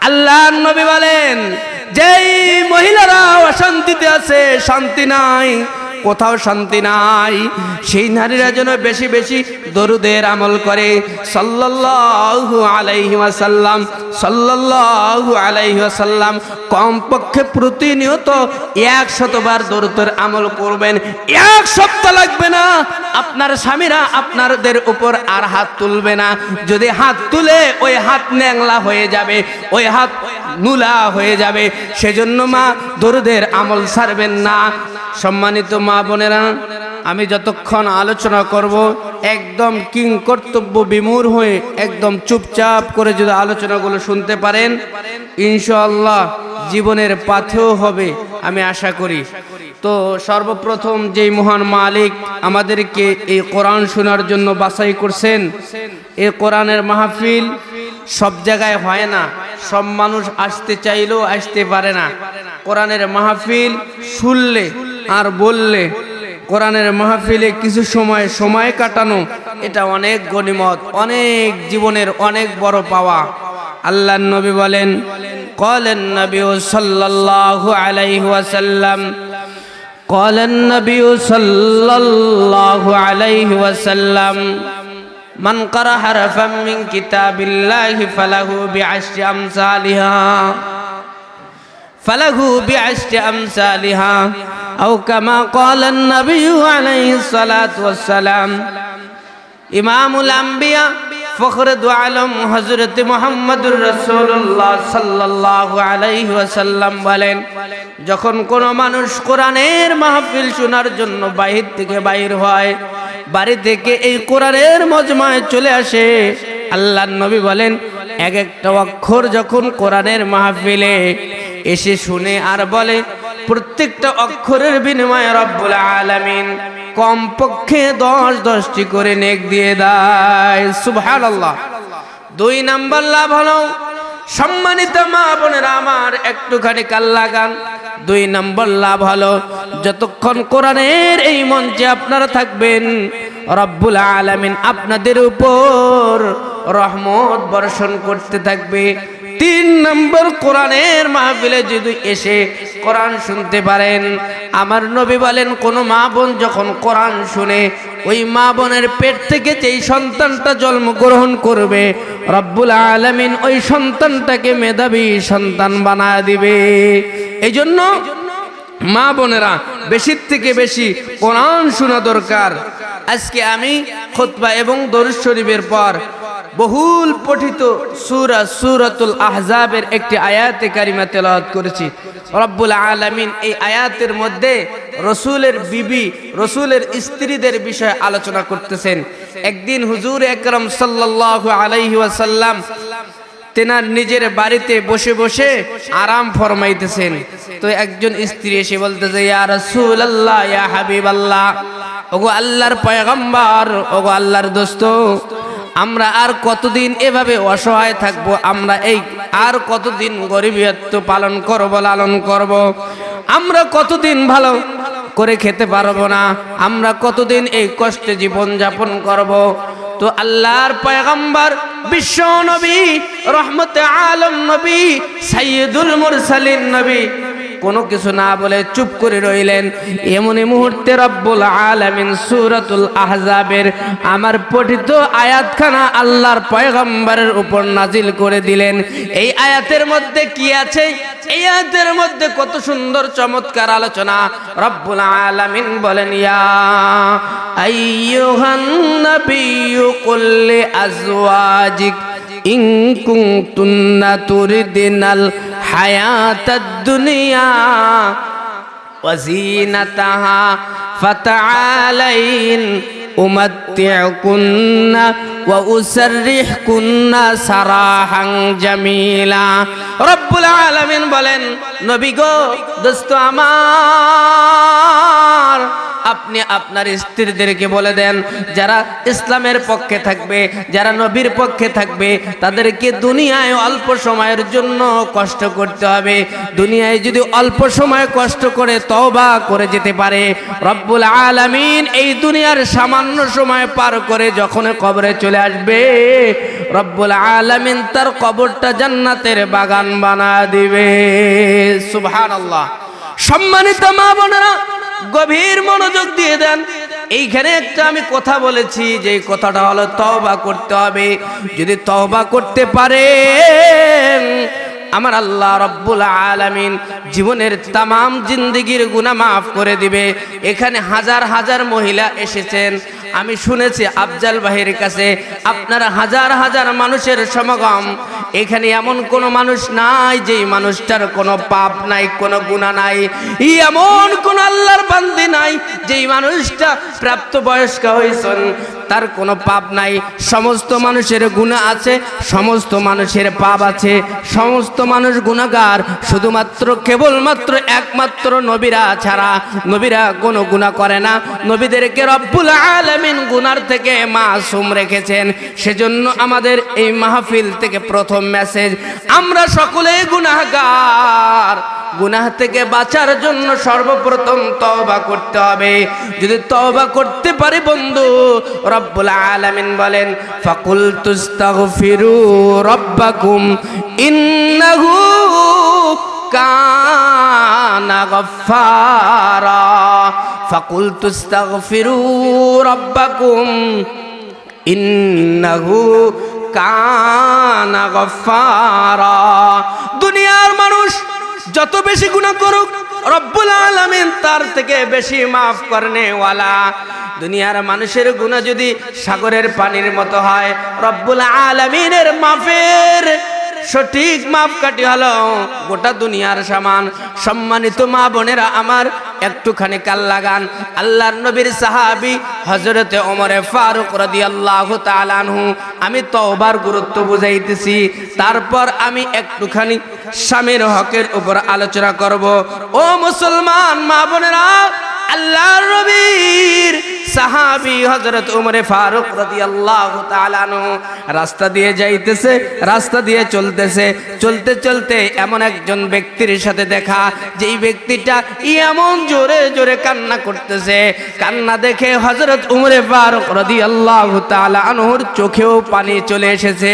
আল্লাহর নবী বলেন, যেই মহিলারা অশান্তিতে আছে, শান্তি নাই, কোথাও শান্তি নাই, সেই নারীরা যেন বেশি বেশি দরুদের আমল করে। সাল্লাল্লাহু আলাইহি ওয়াসাল্লাম, সাল্লাল্লাহু আলাইহি ওয়াসাল্লাম। কমপক্ষে প্রতিনিয়ত 100 বার দরুদের আমল করবেন। 1 সপ্তাহ লাগবে না, আপনার স্বামীরা আপনাদের উপর আর হাত তুলবে না। যদি হাত তুলে ওই হাত ন্যাংলা হয়ে যাবে, ওই হাত নুলা হয়ে যাবে। সেজন্য মা দরুদের আমল ছাড়বেন না। সম্মানিত মা বোনেরা, আমি যতক্ষণ আলোচনা করব একদম কিং কর্তব্য বিমূঢ় হয়ে একদম চুপচাপ করে যদি আলোচনাগুলো শুনতে পারেন, ইনশাআল্লাহ জীবনের পাথেয় হবে আমি আশা করি। তো সর্বপ্রথম যেই মহান মালিক আমাদেরকে এই কোরআন শোনার জন্য বাছাই করছেন, এই কোরআনের মাহফিল সব জায়গায় হয় না, সব মানুষ আসতে চাইলেও আসতে পারে না। কোরআনের মাহফিল শুনলে আর বললে, কোরআনের মাহফিলে কিছু সময় কাটানো, এটা অনেক গনিমত, অনেক জীবনের অনেক বড় পাওয়া। আল্লাহর নবী বলেন, ক্বালান নবী সাল্লাল্লাহু আলাইহি ওয়াসাল্লাম, ক্বালান নবী সাল্লাল্লাহু আলাইহি ওয়াসাল্লাম, মান ক্বারা হারফাম মিন কিতাবিল্লাহি ফালাহু বিআশরি আমসালিহা, ফালাহু বিআশরি আমসালিহা, আও কামা ক্বালান নবী আলাইহিস সালাতু ওয়াস সালাম। ইমামুল আম্বিয়া ফখরুল আলম হযরত মুহাম্মদুর রাসূলুল্লাহ সাল্লাল্লাহু আলাইহি ওয়াসাল্লাম বলেন, যখন কোন মানুষ কোরআনের মাহফিল শোনার জন্য বাহির থেকে বাইর হয়, বাড়ি থেকে এই কোরআনের মজমায় চলে আসে, আল্লাহর নবী বলেন, এক একটা অক্ষর যখন কোরআনের মাহফিলে এসে শুনে আর বলে, প্রত্যেকটা অক্ষরের বিনিময়ে রব্বুল আলামিন কমপক্ষে 10-10টি করে নেক দিয়ে দেয়। সুবহানাল্লাহ। 2 নাম্বার লাভ হলো, সম্মানিত মা বোনেরা আমার একটুখানি কান লাগান, 2 নাম্বার লাভ হলো, যতক্ষণ কোরআনের এই মঞ্চে আপনারা থাকবেন, রব্বুল আলামিন আপনাদের উপর রহমত বর্ষণ করতে থাকবে। 3 নম্বর, কোরআনের মাহফিলে যদি এসে কোরআন শুনতে পারেন, আমার নবী বলেন, কোন মা বোন যখন কোরআন শুনে, ওই মা বোনের পেট থেকে যেই সন্তানটা জন্মগ্রহণ করবে, রব্বুল আলামিন ওই সন্তানটাকে মেধাবী সন্তান বানায় দিবে। এই জন্য মা বোনেরা বেশি থেকে বেশি কোরআন শোনা দরকার। আজকে আমি খুতবা এবং দরুদ শরীফের পর বহুল পঠিত সূরাতুল আহজাবের একটি আয়াতে কারিমা তেলাওয়াত করেছি। রব্বুল আলামিন এই আয়াতের মধ্যে রসুলের বিবি, রসুলের স্ত্রীদের বিষয়ে আলোচনা করতেছেন। একদিন হুজুর আকরাম সাল্লাল্লাহু আলাইহি ওয়াসাল্লাম তেনার নিজের বাড়িতে বসে বসে আরাম ফরমাইতেছেন। তো একজন স্ত্রী এসে বলতেছে, ইয়া রাসূলুল্লাহ, ইয়া হাবিবাল্লাহ, ওগো আল্লাহর পয়গম্বর, ওগো আল্লাহর দোস্ত, আমরা আর কতদিন এভাবে অসহায় থাকবো? আমরা এই আর কতদিন গরিবিয়ত পালন করব, লালন করব? আমরা কতদিন ভালো করে খেতে পারবো না? আমরা কতদিন এই কষ্টে জীবন যাপন করব? তো আল্লাহর পয়গম্বর বিশ্ব নবী, রহমতে আলম নবী, সাইয়্যিদুল মুরসালিন নবী কোনো কিছু না বলে চুপ করে রইলেন। এমনি মুহূর্তে রব্বুল আলামিন সূরাতুল আহজাবের আমার পঠিত আয়াতখানা আল্লাহর পয়গম্বরের উপর নাজিল করে দিলেন। এই আয়াতের মধ্যে কি আছে? এই আয়াতের মধ্যে কত সুন্দর চমৎকার আলোচনা। রব্বুল আলামিন বলেন, ইয়া আইয়ুহান নাবিয়্যু কুল লি আজওয়াজিক ইন কুনতুন্না তুরিদিনাল হায়াতাদ দুনিয়া ওয়া যিনাতাহা ফাতাআলাইন উমাত্তিউকুন্না ওয়া উসাররিহুকুন্না সারাহান জামিলা। রব্বুল আলামিন বলেন, নবী গো, দোস্ত আমার, আপনি আপনার স্ত্রীদেরকে বলে দেন, যারা ইসলামের পক্ষে থাকবে, যারা নবীর পক্ষে থাকবে, তাদেরকে দুনিয়ায় অল্প সময়ের জন্য কষ্ট করতে হবে। দুনিয়ায় যদি অল্প সময় কষ্ট করে তওবা করে যেতে পারে, রব্বুল আলামিন এই দুনিয়ার সামান্য সময় পার করে যখন কবরে চলে আসবে, রব্বুল আলামিন তার কবরটা জান্নাতের বাগান বানায় দিবে। সুবহানাল্লাহ। সম্মানিত মা বোনেরা, গভীর মনোযোগ দিয়ে দেন। এইখানে একটা আমি কথা বলেছি, যে কথাটা হলো তওবা করতে হবে। যদি তওবা করতে পারেন, আমার আল্লাহ রব্বুল আলামিন জীবনের তামাম জিন্দেগির গুনাহ মাফ করে দিবে। এখানে হাজার হাজার মহিলা এসেছেন, আমি শুনেছি আফজাল ভাইয়ের কাছে আপনারা হাজার হাজার মানুষের সমাগম। এখানে এমন কোনো মানুষ নাই যেই মানুষটার কোনো পাপ নাই, কোনো গুনাহ নাই। এমন কোন আল্লাহর বান্দি নাই যেই মানুষটা প্রাপ্তবয়স্ক হয়েছেন তার কোনো পাপ নাই। সমস্ত মানুষের গুনাহ আছে, সমস্ত মানুষের পাপ আছে, সমস্ত মানুষ গুনাহগার। শুধুমাত্র কেবলমাত্র একমাত্র নবীরা ছাড়া, নবীরা কোনো গুনাহ করে না। নবীদেরকে রব্বুল আলামিন গুনার থেকে মাসুম রেখেছেন। সেজন্য আমাদের এই মাহফিল থেকে প্রথম মেসেজ, আমরা সকলেই গুনাহগার। গুনাহ থেকে বাঁচার জন্য সর্বপ্রথম তওবা করতে হবে। যদি তওবা করতে পারি বন্ধু, রব্বুল আলামিন বলেন ফাকুল তুস্তাগফিরু রাব্বাকুম ইন্নাহু কানা গফফারা। ফাকুল তুস্তাগফিরু রাব্বাকুম ইন্নাহু কানা গফফারা। দুনিয়ার মানুষ যত বেশি গুনাহ করুক, রব্বুল আলামিন তার থেকে বেশি মাফ করনে ওয়ালা। দুনিয়ার মানুষের গুনাহ যদি সাগরের পানির মতো হয়, রব্বুল আলামিনের মাফের সঠিক মাপকাঠি হলো গোটা দুনিয়ার সমান। সম্মানিত মা বোনেরা আমার, একটুখানি কাল লাগান। আল্লাহর নবীর সাহাবী হযরতে ওমর ফারুক রাদিয়াল্লাহু তাআলা আনহু, আমি তওবার গুরুত্ব বুঝাইতেছি, তারপর আমি একটুখানি স্বামীর হকের উপর আলোচনা করব। ও মুসলমান মা বোনেরা, আল্লাহর নবীর সাহাবী হযরত ওমর ফারুক রাদিয়াল্লাহু তাআলা আনহু রাস্তা দিয়ে যাইতেছে, রাস্তা দিয়ে চলতেছে, চলতে চলতে এমন একজন ব্যক্তির সাথে দেখা, যেই ব্যক্তিটা এমন জোরে জোরে কান্না করতেছে। কান্না দেখে হযরত ওমর ফারুক রাদিয়াল্লাহু তাআলা আনহুর চোখেও পানি চলে এসেছে।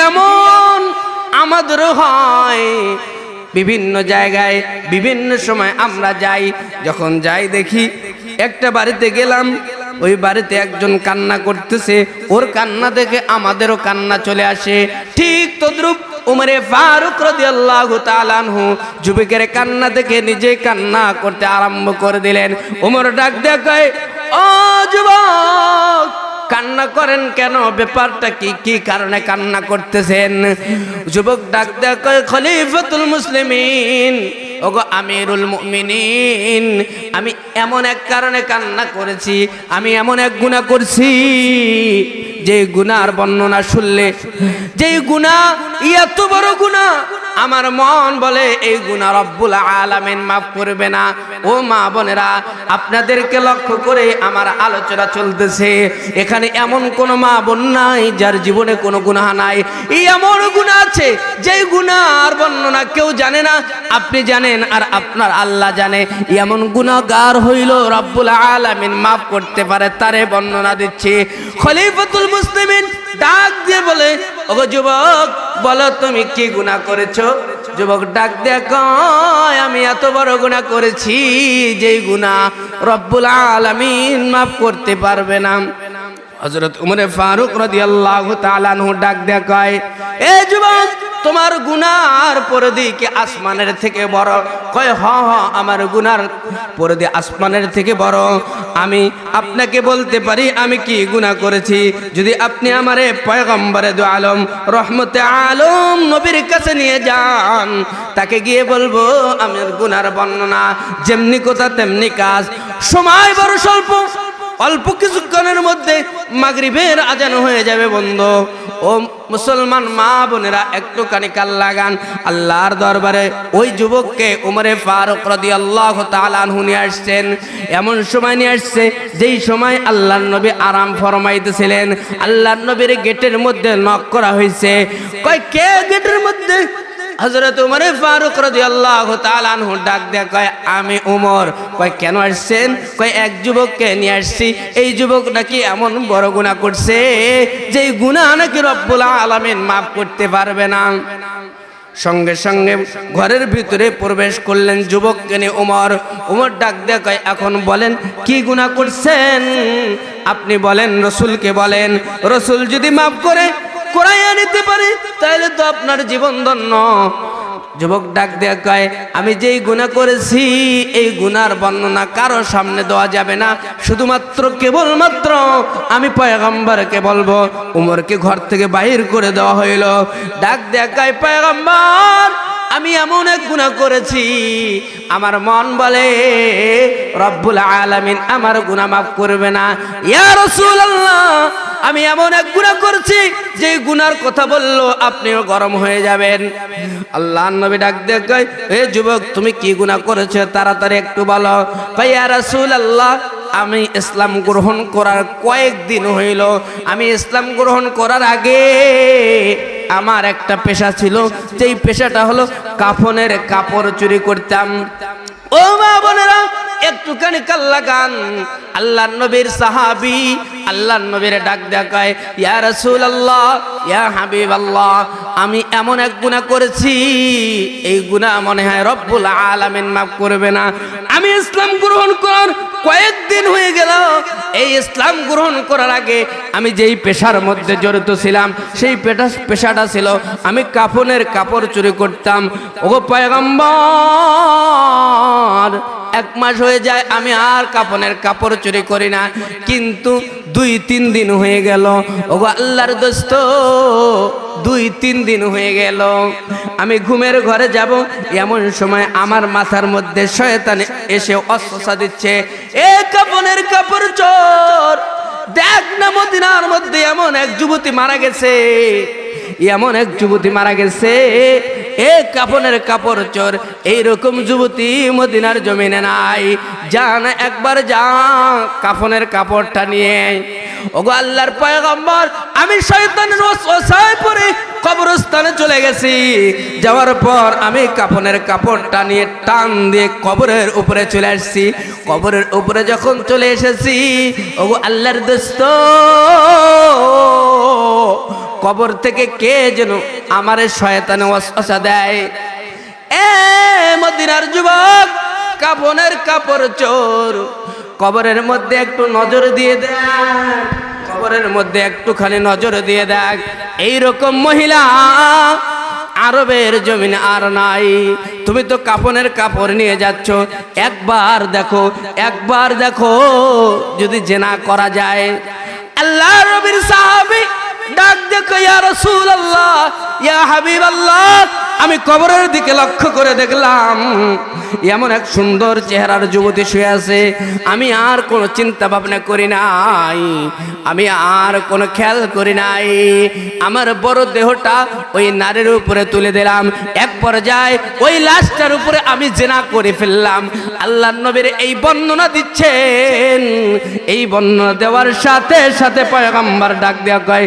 এমন আমাদের হয় বিভিন্ন জায়গায় বিভিন্ন সময় আমরা যাই, যখন যাই দেখি একটা বাড়িতে গেলাম, ওই বাড়িতে একজন কান্না করতেছে, ওর কান্না দেখে আমাদেরও কান্না চলে আসে। ঠিক তদ্রুপ ওমর ফারুক রাদিয়াল্লাহু তাআলা আনহু যুবকের কান্না দেখে নিজে কান্না করতে আরম্ভ করে দিলেন। ওমর ডাক দিয়ে কয়, ও যুবক, কান্না করেন কেন? ব্যাপারটা কি? কি কারণে কান্না করতেছেন? যুবক ডাক দেয়া কয়, খলিফাতুল মুসলিমিন, ওগো আমিরুল মুমিনিন, আমি এমন এক কারণে কান্না করেছি, আমি এমন এক গুনাহ করছি, যে গুনার বর্ণনা শুনলে, যে গুনাহ এত বড় গুনাহ, আমার মন বলে এই গুনাহ রব্বুল আলামিন মাফ করবে না। ও মা বোনেরা, আপনাদেরকে লক্ষ্য করে আমার আলোচনা চলতেছে। এখানে এমন কোন মা বোন নাই যার জীবনে কোনো গুনাহ নাই। এমন গুনাহ আছে যেই গুনাহর বর্ণনা কেউ জানে না, আপনি জানেন আর আপনার আল্লাহ জানে। এমন গুনাহগার হইল রব্বুল আলামিন মাফ করতে পারে, তারে বর্ণনা দিচ্ছে। খলিফাতুল মুসলিমিন ডাক দিয়ে বলে, ওগো যুবক, বলো তুমি কি গুনাহ করেছো? যুবক ডাক দিয়ে কয়, আমি এত বড় গুনাহ করেছি যেই গুনাহ রব্বুল আলামিন মাফ করতে পারবে না। হযরত ওমর ফারুক রাদিয়াল্লাহু তাআলা আনহু ডাক দিয়ে কয়, এ যুবক, তোমার গুনার পরিধি কি আসমানের থেকে বড়? কয়, হ্যাঁ, আমার গুনার পরিধি আসমানের থেকে বড়। আমি আপনাকে বলতে পারি আমি কি গুনাহ করেছি। যদি আপনি আমারে পয়গম্বরে দু আলম রহমতে আলম নবীর কাছে নিয়ে যান, তাকে গিয়ে বলবো আমার গুনার বর্ণনা। যেমনি কথা তেমনি কাজ। সময় বড় স্বল্প, অল্প কিছুক্ষণের মধ্যে মাগরিবের আজান হয়ে যাবে বন্ধু। ও মুসলমান মা বোনেরা, একটুখানি কান লাগান। আল্লাহর দরবারে ওই যুবককে উমরে ফারুক রাদিয়াল্লাহু তাআলা আনহু নিয়ে আসছেন। এমন সময় নিয়ে আসছে যেই সময় আল্লাহর নবী আরাম ফরমাইতেছিলেন। আল্লাহর নবীর গেটের মধ্যে নক করা হয়েছে। কয় কে গেটের মধ্যে? হযরত উমর ফারুক রাদিয়াল্লাহু তাআলা আনহু ডাক দেয়া কয় আমি উমর। কয় কেন আসছেন? কয় এক যুবককে নিয়ে আসছি। এই যুবক নাকি এমন বড় গুনাহ করছে যেই গুনাহ নাকি রব্বুল আলামিন মাফ করতে পারবে না। সঙ্গে সঙ্গে ঘরের ভিতরে প্রবেশ করলেন যুবককে নিয়ে উমর। উমর ডাক দেয়া কয় এখন বলেন কি গুনাহ করছেন? আপনি বলেন, রাসূলকে বলেন। রাসূল যদি মাফ করে করাইয়া নিতে পারে তাহলে তো আপনার জীবন ধন্য। যুবক ডাক দেয়া কয় আমি যেই গুনাহ করেছি এই গুনার বর্ণনা কারো সামনে দেওয়া যাবে না, শুধুমাত্র কেবলমাত্র আমি পয়গম্বরকে বলবো। উমরকে ঘর থেকে বাহির করে দেওয়া হইল। ডাক দেয়া কয় পয়গম্বর, আমি এমন এক গুনাহ করেছি, আমার মন বলে রব্বুল আলামিন আমার গুনাহ মাফ করবে না। ইয়া রাসূলুল্লাহ, আমি এমন এক গুনাহ করেছি যে গুনার কথা বললো আপনিও গরম হয়ে যাবেন। আল্লাহর নবী ডাক দিয়ে কয় এ যুবক, তুমি কি গুনাহ করেছো তাড়াতাড়ি একটু বলো। কয় ইয়া রাসূলুল্লাহ, আমি ইসলাম গ্রহণ করার কয়েকদিন হইল। আমি ইসলাম গ্রহণ করার আগে আমার একটা পেশা ছিল, যেই পেশাটা হলো কাফনের কাপড় চুরি করতাম। ও মা বোনেরা, একটুখানি কান লাগান। আল্লাহর নবীর সাহাবী আল্লাহর নবীর ডাক দেয়া কয় ইয়া রাসূলুল্লাহ, ইয়া হাবিবাল্লাহ, আমি এমন এক গুনাহ করেছি এই গুনাহ মনে হয় রব্বুল আলামিন মাফ করবে না। আমি ইসলাম গ্রহণ করার কয়েকদিন হয়ে গেল। এই ইসলাম গ্রহণ করার আগে আমি যেই পেশার মধ্যে জড়িত ছিলাম সেই পেশাটা ছিল আমি কাফনের কাপড় চুরি করতাম। ওগো পয়গম্বর, 1 মাস হয়ে যায় আমি আর কাফনের কাপড় চুরি করি না, কিন্তু 2-3 দিন হয়ে গেল। ওগো আল্লাহর দোস্ত, 2-3 দিন হয়ে গেল। আমি ঘুমের ঘরে যাব, এমন সময় আমার মাথার মধ্যে শয়তান এসে ওয়াসওয়াসা দিচ্ছে, এ কাফনের কাপড় চোর, দেখ না মদিনার মধ্যে এমন এক যুবতী মারা গেছে, এমন এক যুবতী মারা গেছে, এ কাফনের কাপড় চোর, এইরকম যুবতী মদিনার জমিনে নাই। যান একবার যা কাফনের কাপড়টা নিয়ে। ওগো আল্লাহর পয়গম্বর, আমি শয়তানের ওয়াসওয়াসায় পড়ে কবরস্থানে চলে গেছি। যাওয়ার পর আমি কাফনের কাপড়টা নিয়ে টান দিয়ে কবরের উপরে চলে আসছি। কবরের উপরে যখন চলে এসেছি, ওগো আল্লাহর দোস্ত, কবর থেকে কে যেন আমারে শয়তানে ওয়াসওয়াসা দেয়, এ মদিনার যুবক, কাফনের কাপড় চোর, কবরের মধ্যে একটু নজর দিয়ে দেখ, কবরের মধ্যে একটুখানি নজর দিয়ে দেখ, এইরকম মহিলা আরবের জমিনে আর নাই। তুমি তো কাফনের কাপড় নিয়ে যাচ্ছ, একবার দেখো, একবার দেখো যদি জেনা করা যায়। আল্লাহর নবীর সাহাবী ডাক দেখো, ইয়া রাসূলুল্লাহ, ইয়া হাবিবাল্লাহ, আমি কবরের দিকে লক্ষ্য করে দেখলাম এমন এক সুন্দর চেহারার যুবতী শুয়ে আছে। আমি আর কোনো চিন্তা ভাবনা করি নাই, আমি আর কোনো খেয়াল করি নাই। আমার বড় দেহটা ওই নারীর উপরে তুলে দিলাম। এক পর্যায়ে ওই লাশটার উপরে আমি জিনা করে ফেললাম। আল্লাহর নবীর এই বর্ণনা দিচ্ছেন। এই বর্ণনা দেওয়ার সাথে সাথে পয়গম্বর ডাক দেয়া কয়,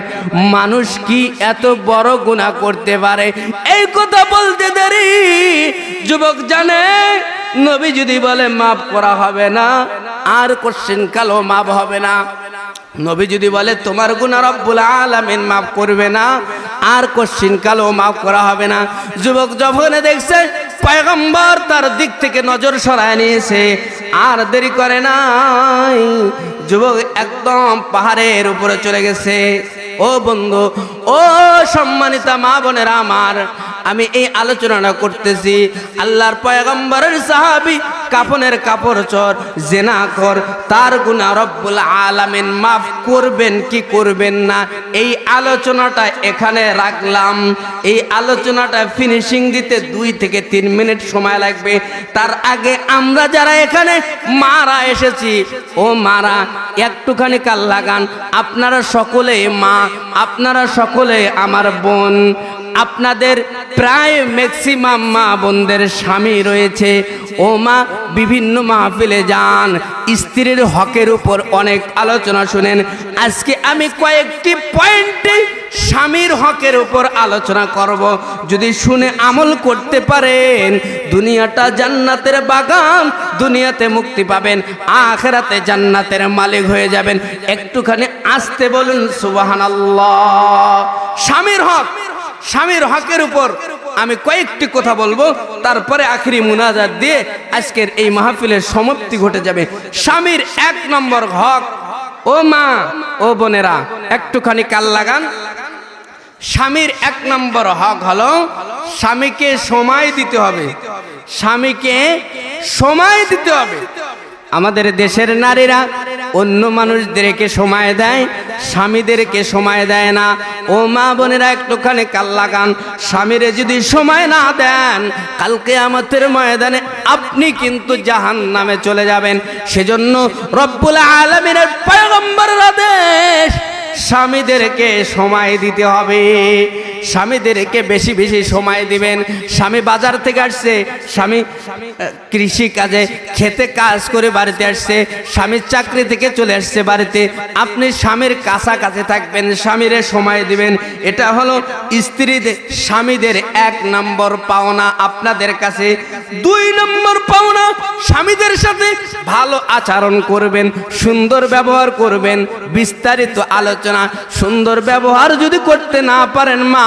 মানুষ কি এত বড় গুনাহ করতে পারে? এই কথা বলতে দেরি যুবক জানে নবী যদি বলে মাফ করা হবে না, আর কোশ্চেন কালো মাফ হবে না। নবী যদি বলে তোমার গুনাহ রব্বুল আলামিন মাফ করবে না, আর কোশ্চেন কালো মাফ করা হবে না। যুবক যখন দেখছে পয়গম্বর তার দিক থেকে নজর সরায় নিয়েছে, আর দেরি করে নাই, যুবক একদম পাহাড়ের উপরে চলে গেছে। ও বন্ধু, ও সম্মানিতা মা বোনেরা আমার, আমি এই আলোচনাটা করতেছি আল্লাহর পয়গম্বরের সাহাবী কাফনের কাপড় চোর জিনাখোর তার গুনাহ রব্বুল আলামিন মাফ করবেন কি করবেন না, এই আলোচনাটা এখানে রাখলাম। এই আলোচনাটা ফিনিশিং দিতে 2 থেকে 3 মিনিট সময় লাগবে। তার আগে আমরা যারা এখানে মারা এসেছি, ও মারা একটুখানি কাল লাগান। আপনারা সকলে মা, আপনারা সকলে আমার বোন, আপনাদের প্রায় ম্যাক্সিমাম মা বোনদের স্বামী রয়েছে। ও মা, বিভিন্ন মাহফিলে যান, স্ত্রীর হকের উপর অনেক আলোচনা শুনেন। আজকে আমি কয়েকটি পয়েন্টে স্বামীর হকের উপর আলোচনা করব। যদি শুনে আমল করতে পারেন, দুনিয়াটা জান্নাতের বাগান, দুনিয়াতে মুক্তি পাবেন, আখিরাতে জান্নাতের মালিক হয়ে যাবেন। একটুখানি আস্তে বলুন সুবহানাল্লাহ। স্বামীর হক, স্বামীর হকের উপর আমি কয়েকটি কথা বলবো, তারপরে আখিরি মুনাজাত দিয়ে আজকের এই মাহফিলের সমাপ্তি ঘটে যাবে। স্বামীর 1 নম্বর হক, ও মা ও বোনেরা একটুখানি কাল লাগান। স্বামীর 1 নম্বর হক হলো স্বামীকে সময় দিতে হবে। স্বামীকে সময় দিতে হবে। আমাদের দেশের নারীরা অন্য মানুষদেরকে সময় দেয়, স্বামীদেরকে সময় দেয় না। ও মা বোনেরা একটুখানি কাল লাগান। স্বামীরে যদি সময় না দেন, কাল কিয়ামতের ময়দানে আপনি কিন্তু জাহান্নামে চলে যাবেন। সেজন্য রব্বুল আলামিনের পয়গম্বরের আদেশ, স্বামীদেরকে সময় দিতে হবে। স্বামীদেরকে বেশি বেশি সময় দিবেন। স্বামী বাজার থেকে আসছে, স্বামী কৃষি কাজে খেতে কাজ করে বাড়িতে আসছে, স্বামী চাকরি থেকে চলে আসছে বাড়িতে, আপনি স্বামীর কাছাকাছি থাকবেন, স্বামীরে সময় দিবেন। এটা হলো স্ত্রীদের স্বামীদের 1 নম্বর পাওনা আপনাদের কাছে। 2 নম্বর পাওনা, স্বামীদের সাথে ভালো আচরণ করবেন, সুন্দর ব্যবহার করবেন। বিস্তারিত আলোচনা। সুন্দর ব্যবহার যদি করতে না পারেন মা,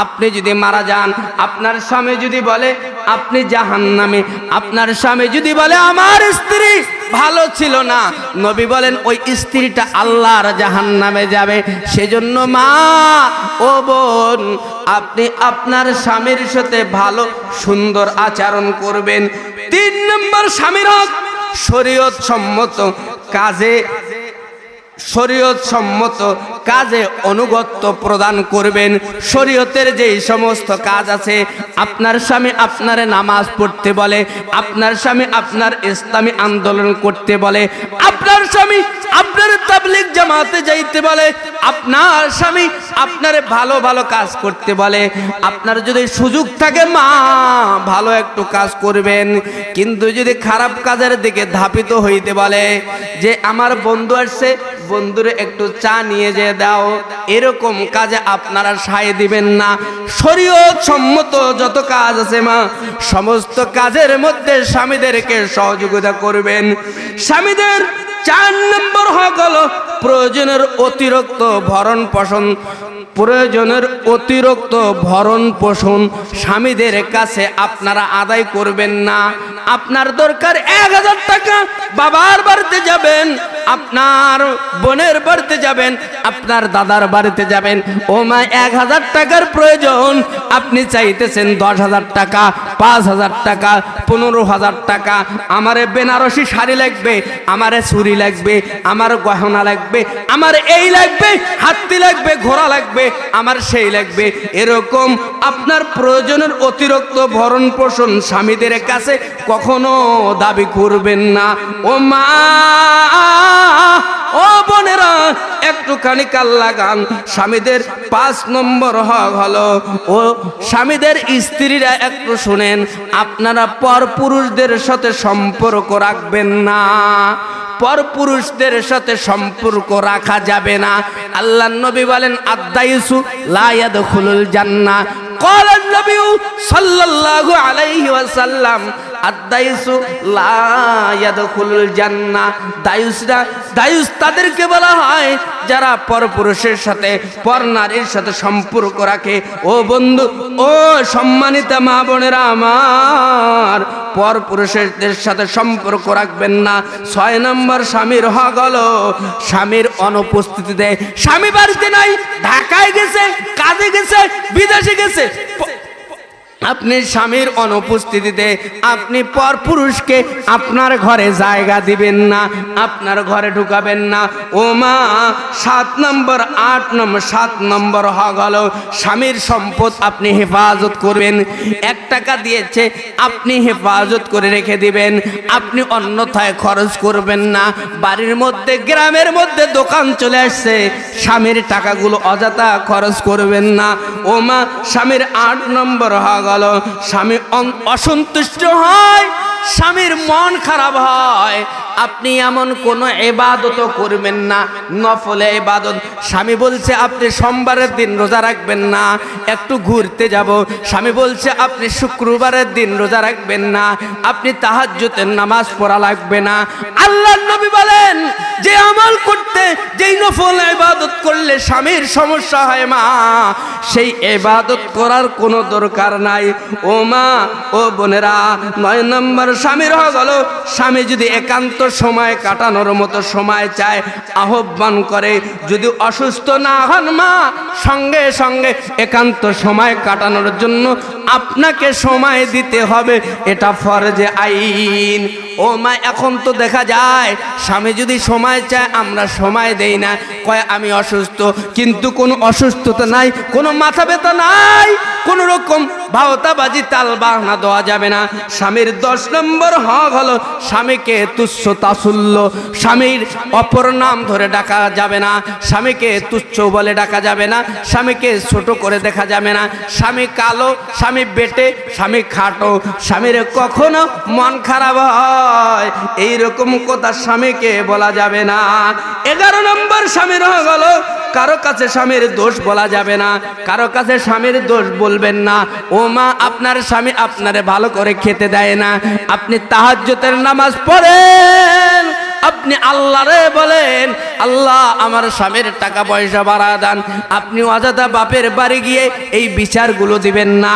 আপনি যদি মারা যান, আপনার স্বামী যদি বলে আপনি জাহান্নামে, আপনার স্বামী যদি বলে আমার স্ত্রী ভালো ছিল না, নবী বলেন ওই স্ত্রীটা আল্লাহর জাহান্নামে যাবে। সেজন্য মা ও বোন, আপনি আপনার স্বামীর সাথে ভালো সুন্দর আচরণ করবেন। 3 নম্বর স্বামীর হক, শরীয়ত সম্মত কাজে, শরীয়ত সম্মত কাজে অনুগত্য প্রদান করবেন। শরীয়তের যেই সমস্ত কাজ আছে, আপনার স্বামী আপনারে নামাজ পড়তে বলে, আপনার স্বামী আপনার ইসলামী আন্দোলন করতে বলে, আপনার স্বামী আপনার তাবলীগ জামাতে যাইতে বলে, আপনার স্বামী আপনারে ভালো ভালো কাজ করতে বলে, আপনার যদি সুযোগ থাকে মা ভালো একটু কাজ করবেন। কিন্তু যদি খারাপ কাজের দিকে ধাপিত হইতে বলে, যে আমার বন্ধু আসছে, বন্ধুরে একটু চা নিয়ে যে দাও, এরকম কাজে আপনারা সায় দিবেন না। শরীয়ত সম্মত যত কাজ আছে মা, সমস্ত কাজের মধ্যে স্বামীদেরকে সহযোগিতা করবেন। স্বামীদের 4 নম্বর হক হলো প্রয়োজনের অতিরিক্ত ভরণ পোষণ। প্রয়োজনের অতিরিক্ত ভরণ পোষণ স্বামীদের কাছে আপনারা আদায় করবেন না। আপনার দরকার 1000 টাকা, বাবার বাড়িতে যাবেন, আপনার বোনের বাড়িতে যাবেন, আপনার দাদার বাড়িতে যাবেন, ও মা 1000 টাকার প্রয়োজন, আপনি চাইতেছেন 10,000 টাকা, 5,000 টাকা, 15,000 টাকা। আমারে বেনারসি শাড়ি লাগবে, আমারে চুড়ি লাগবে, আমার গহনা লাগবে, আমার এই লাগবে, হাতি লাগবে, ঘোড়া লাগবে, আমার সেই লাগবে। এরকম আপনার প্রয়োজনের অতিরিক্ত ভরণ পোষণ স্বামীদের কাছে কখনো দাবি করবেন না। ও মা ও বোনেরা একটুখানি কাল লাগান। স্বামীদের 5 নম্বর হক হলো, ও স্বামীদের স্ত্রীরা একটু শুনেন, আপনারা পরপুরুষদের সাথে সম্পর্ক রাখবেন না। পরপুরুষদের সাথে সম্পর্ক রাখা যাবে না। আল্লাহর নবী বলেন আদ-দাইসু লা ইয়াদখুলুল জান্নাহ। قال النبي صلى الله عليه وسلم আদ-দাইসু লা ইয়াদখুলুল জান্নাহ। দায়ুস তাদেরকে বলা হয় যারা পরপুরুষের সাথে, পর নারীর সাথে সম্পর্ক রাখে। ও বন্ধু, ও সম্মানিতা মা বোনেরা আমার, পরপুরুষের সাথে সম্পর্ক রাখবেন না। 6 নম্বর স্বামীর হক হলো স্বামীর অনুপস্থিতিতে, স্বামী বাড়িতে নাই, ঢাকায় গেছে, কাজে গেছে, বিদেশে গেছে, আপনি স্বামীর অনুপস্থিতিতে আপনি পরপুরুষকে আপনার ঘরে জায়গা দিবেন না, আপনার ঘরে ঢুকাবেন না। ও মা 7 নম্বর 7 নম্বর হল স্বামীর সম্পদ আপনি হেফাজত করবেন। 1 টাকা দিয়েছে আপনি হেফাজত করে রেখে দিবেন, আপনি অন্যথায় খরচ করবেন না। বাড়ির মধ্যে গ্রামের মধ্যে দোকান চলে আসছে, স্বামীর টাকাগুলো অযথা খরচ করবেন না। ও মা স্বামীর 8 নম্বর হল স্বামী অসন্তুষ্ট হয়, স্বামীর মন খারাপ হয়, আপনি এমন কোন ইবাদত করবেন না, নফলে ইবাদত। স্বামী বলছে আপনি সোমবারের দিন রোজা রাখবেন না, একটু ঘুরতে যাব। স্বামী বলছে আপনি শুক্রবারের দিন রোজা রাখবেন না, আপনি তাহাজ্জুদের নামাজ পড়া লাগবে না। আল্লাহর নবী বলেন যে আমল করতে, যেই নফল ইবাদত করলে স্বামীর সমস্যা হয় মা, সেই ইবাদত করার কোনো দরকার নাই। ও মা ও বোনেরা, 9 নম্বর স্বামীর হল স্বামী যদি একান্ত সময় কাটানোর মতো সময় চায়, আহ্বান করে। যদি অসুস্থ না হন মা, সঙ্গে সঙ্গে একান্ত সময় কাটানোর জন্য আপনাকে সময় দিতে হবে, এটা ফরজে আইন। ও মা এখন তো দেখা যায় স্বামী যদি সময় চায় আমরা সময় দেই না, কয় আমি অসুস্থ, কিন্তু কোনো অসুস্থতা নাই, কোনো মাথা ব্যথা নাই, কোন রকম ভাওতাবাজি তাল বাহানা দেওয়া যাবে না। স্বামীর 10 নম্বর হক হলো স্বামীকে তুচ্ছ তাচ্ছিল্য, স্বামীর অপর নাম ধরে ডাকা যাবে না, স্বামীকে তুচ্ছ বলে ডাকা যাবে না, স্বামীকে ছোট করে দেখা যাবে না। স্বামী কালো, স্বামী বেটে, স্বামী খাটো, স্বামীর কখনো মন খারাপ হয় এইরকম কথা স্বামীকে বলা যাবে না। 11 নম্বর স্বামীর হক হলো কারো কাছে স্বামীর দোষ বলা যাবে না, কারো কাছে স্বামীর দোষ বলবেন না। ও মা আপনার স্বামী আপনারে ভালো করে খেতে দেয় না, আপনি তাহাজ্জুদের নামাজ পড়েন, আপনি আল্লাহরে বলেন আল্লাহ আমার স্বামীর টাকা পয়সা বাড়া দেন, আপনি অযথা বাপের বাড়ি গিয়ে এই বিচারগুলো দিবেন না।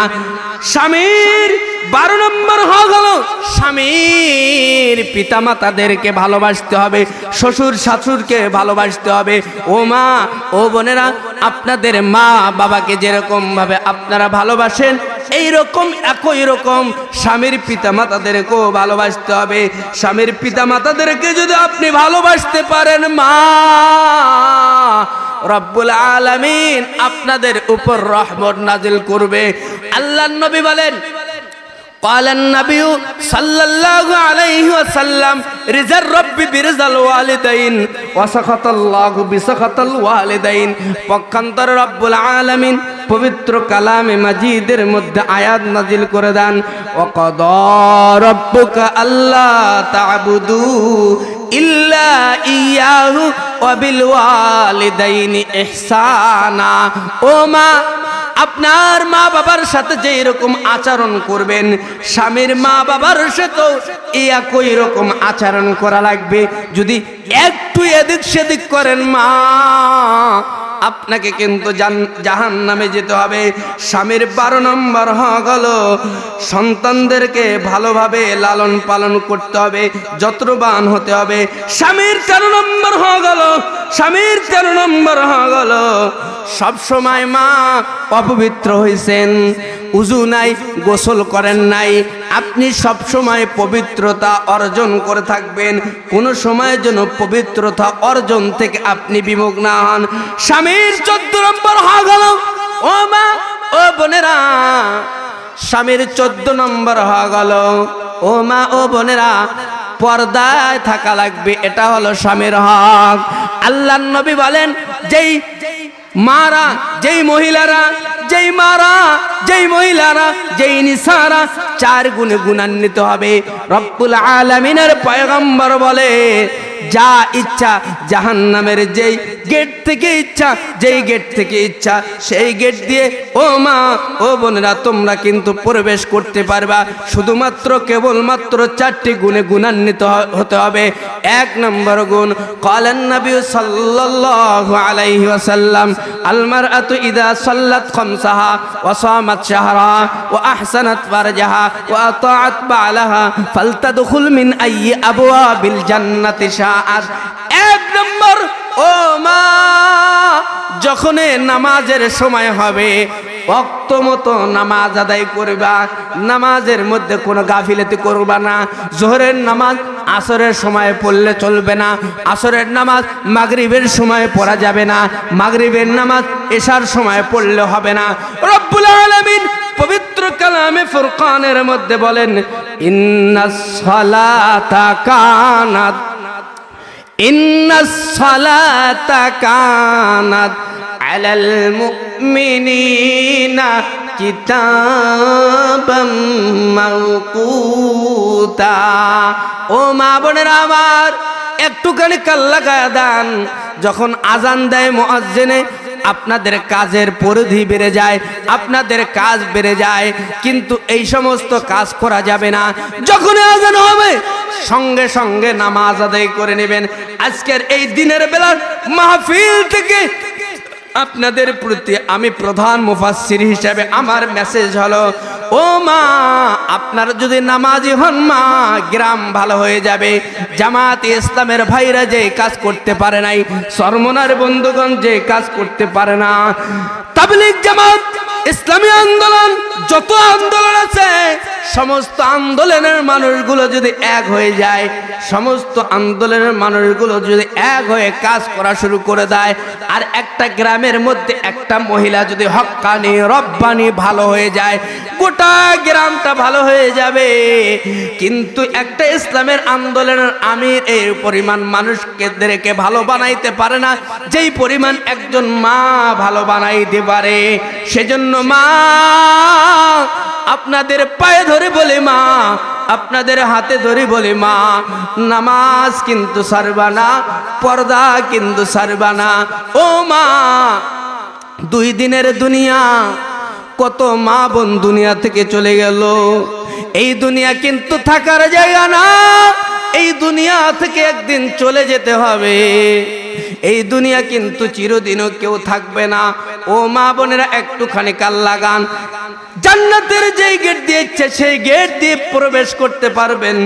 স্বামীর 12 নম্বর হক হলো স্বামীর পিতামাতাদেরকে ভালোবাসতে হবে, শ্বশুর শাশুড়কে ভালোবাসতে হবে। ও মা ও বোনেরা, আপনাদের মা বাবাকে যেরকম ভাবে আপনারা ভালোবাসেন, এইরকম একই রকম স্বামীর পিতামাতাদেরকেও ভালোবাসতে হবে। স্বামীর পিতামাতাদেরকে যদি আপনি ভালোবাসতে পারেন মা, রব্বুল আলামিন আপনাদের উপর রহমত নাজিল করবে। আল্লাহর নবী বলেন قال النبي صلى الله عليه وسلم رضا الرب برضا الوالدين وسخط الله بسخط الوالدين। পক্ষান্তর রব্বুল আলামিন পবিত্র কালামে মাজিদের মধ্যে আয়াত নাজিল করে দেন, ওয়াকাদা রাব্বুকা আল্লা তা'বুদু ইল্লা ইয়াহু ওয়া বিল ওয়ালিদাইনি ইহসানা। ও মা আপনার মা বাবার সাথে যে এরকম আচরণ করবেন, স্বামীর মা বাবার সাথেও একই রকম আচরণ করা লাগবে। যদি একটু এদিক সেদিক করেন মা, আপনাকে কিন্তু জাহান্নামে যেতে হবে। স্বামীর 12 নম্বর হক হলো সন্তানদেরকে ভালোভাবে লালন পালন করতে হবে, যত্নবান হতে হবে। স্বামীর 13 নম্বর হক হলো সব সময় মা অপবিত্র হয়েছেন, উজু নাই, গোসল করেন নাই, আপনি সব সময় পবিত্রতা অর্জন করে থাকবেন, কোন সময়ের জন্য পবিত্রতা অর্জন থেকে আপনি বিমুখ না হন। স্বামীর 14 নম্বর হক হলো, ও মা ও বোনেরা, স্বামীর 14 নম্বর হক হলো, ও মা ও বোনেরা, পর্দায় থাকা লাগবে, এটা হলো স্বামীর হক। আল্লাহর নবী বলেন যেই মারা, যেই মহিলারা, যেই নিসারা 4 গুণে গুণান্বিত হবে, রব্বুল আলামিনের পয়গম্বর বলে যা ইচ্ছা জাহান্নামের যেই গেট থেকে ইচ্ছা, সেই গেট দিয়ে ও মা ও বোনেরা তোমরা কিন্তু প্রবেশ করতে পারবা, শুধুমাত্র কেবলমাত্র 4টি গুণে গুণান্বিত হতে হবে। 1 নম্বর গুণ, ক্বালান নবী সাল্লাল্লাহু আলাইহি ওয়াসাল্লাম আল মারআতু ইযা সাল্লাত খামসাহা ওয়া সামাত শাহরা ওয়া আহসানাত ফারজাহা ওয়া আতাআত বালাহা ফালতাদখুল মিন আইয়ি আবওয়াবিল জান্নাতি শাআত। 1 নম্বর, ও মা যখন নামাজের সময় হবে, ও ওয়াক্ত মতো নামাজ আদায় করবা, নামাজের মধ্যে কোনো গাফিলতি করবা না। জোহরের নামাজ আসরের সময় পড়লে চলবে না, আসরের নামাজ মাগরিবের সময় পড়া যাবে না, মাগরিবের নামাজ এশার সময় পড়লে হবে না। রব্বুল আলামিন পবিত্র কালামে ফুরকানের মধ্যে বলেন, ইন্নাস সালাতা কানাত আলাল মুমিনিনা কিতাবাম মাওকুতা। ও মা বোনেরা আমার, একটুখানি কান লাগায়া দেন। যখন আজান দেয় মুয়াজ্জিনে, আপনাদের কাজের পরিধি বেড়ে যায়, আপনাদের কাজ বেড়ে যায়, কিন্তু এই সমস্ত কাজ করা যাবে না। যখন আজান হবে সঙ্গে সঙ্গে নামাজ আদায় করে নেবেন। আজকের এই দিনের বেলার মাহফিল থেকে আপনাদের প্রতি আমি প্রধান মুফাসসির হিসেবে আমার মেসেজ হলো, ও মা, আপনারা যদি নামাজি হন মা, গ্রাম ভালো হয়ে যাবে। জামাত ইসলামের ভাইরা যে কাজ করতে পারে নাই, সরমনার বন্ধুগণ যে কাজ করতে পারে না, তাবলীগ জামাত, ইসলামী আন্দোলন, যত আন্দোলন আছে, সমস্ত আন্দোলনের মানুষগুলো যদি এক হয়ে যায়, সমস্ত আন্দোলনের মানুষগুলো যদি এক হয়ে কাজ করা শুরু করে দেয়, আর একটা গ্রামের মধ্যে একটা মহিলা যদি হক্কানি রব্বানি ভালো হয়ে যায়, গোটা গ্রামটা ভালো হয়ে যাবে। কিন্তু একটা ইসলামের আন্দোলনের আমির এই পরিমাণ মানুষকে ভালো বানাইতে পারে না যেই পরিমাণ একজন মা ভালো বানাইতে পারে। সেজন্য মা, আপনাদের পায়ে ধরে বলে মা, আপনাদের হাতে ধরে বলে মা, নামাজ কিন্তু ছাড়বা না, পর্দা কিন্তু ছাড়বা না। ও মা, 2 দিনের দুনিয়া, কত মা বোন দুনিয়া থেকে চলে গেল। এই দুনিয়া কিন্তু থাকার জায়গা না, এই দুনিয়া থেকে একদিন চলে যেতে হবে। এই দুনিয়া কিন্তু চিরদিনও কেউ থাকবে না। ও মা বোনেরা, একটুখানি কান লাগান। জান্নাতের যেই গেট দিয়ে ইচ্ছে সেই গেট দিয়ে প্রবেশ করতে পারবেন।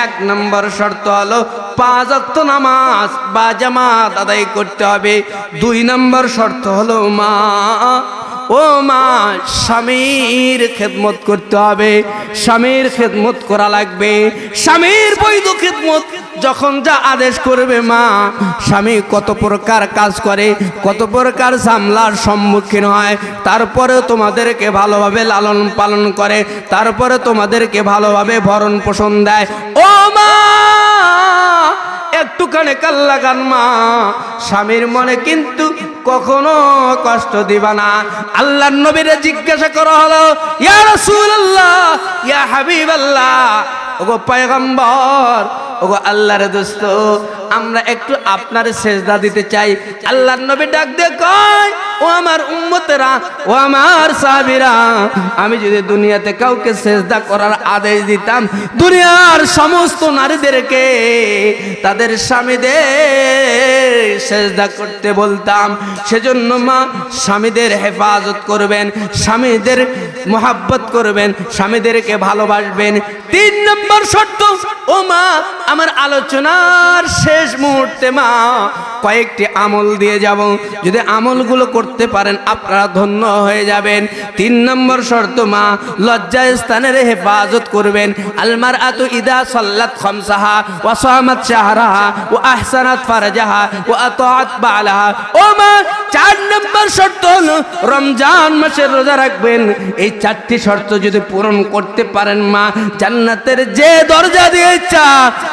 1 নম্বর শর্ত হলো 5 ওয়াক্ত নামাজ বা জামাত আদায় করতে হবে। 2 নম্বর শর্ত হলো মা, ও মা, স্বামীর খেদমত করতে হবে, স্বামীর খেদমত করা লাগবে। স্বামীর বৈধ খেদমত যখন যা আদেশ করবে মা, স্বামী কত প্রকার কাজ করে, কত প্রকার ঝামেলার সম্মুখীন হয়, তারপরেও তোমাদেরকে ভালোভাবে লালন পালন করে, তারপরে তোমাদেরকে ভালোভাবে ভরণ পোষণ দেয়। ও মা, একটুখানি কান লাগান মা, স্বামীর মনে কিন্তু কখনো কষ্ট দিবা না। আল্লাহর নবীরে জিজ্ঞাসা করা হলো, ইয়া রাসূলুল্লাহ, ইয়া হাবিবাল্লাহ, ওগো পয়গম্বর, ওগো আল্লাহর দোস্ত, আমরা একটু আপনার সেজদা দিতে চাই। আল্লাহর নবী ডাক দিয়ে কয়, ও আমার উম্মতেরা, ও আমার সাহাবীরা, আমি যদি দুনিয়াতে কাউকে সেজদা করার আদেশ দিতাম, দুনিয়ার সমস্ত নারীদেরকে তাদের স্বামীদের সেজদা করতে বলতাম। সেজন্য মা, স্বামীদের হেফাজত করবেন, স্বামীদের মোহাব্বত করবেন, স্বামীদেরকে ভালোবাসবেন। 3 নম্বর শর্ত, ও মা, আমার আলোচনার শেষ মুহূর্তে মা কয়েকটি আমল দিয়ে যাব, যদি আমলগুলো করতে পারেন আপনারা ধন্য হয়ে যাবেন। 3 নম্বর শর্ত মা, লজ্জা স্থানের হেফাজত করবেন। আলমার আতু ইদা সাল্লাত খামসাহা ওয়া সামাত শাহরাহা ওয়া আহসানাত ফারজাহা ওয়া আতাআত বালাহা। ও মা, 4 নম্বর শর্ত হলো রমজান মাসে রোজা রাখবেন। এই 4টি শর্ত যদি পূরণ করতে পারেন মা, জান্নাতের যে দরজা দিয়ে ইচ্ছা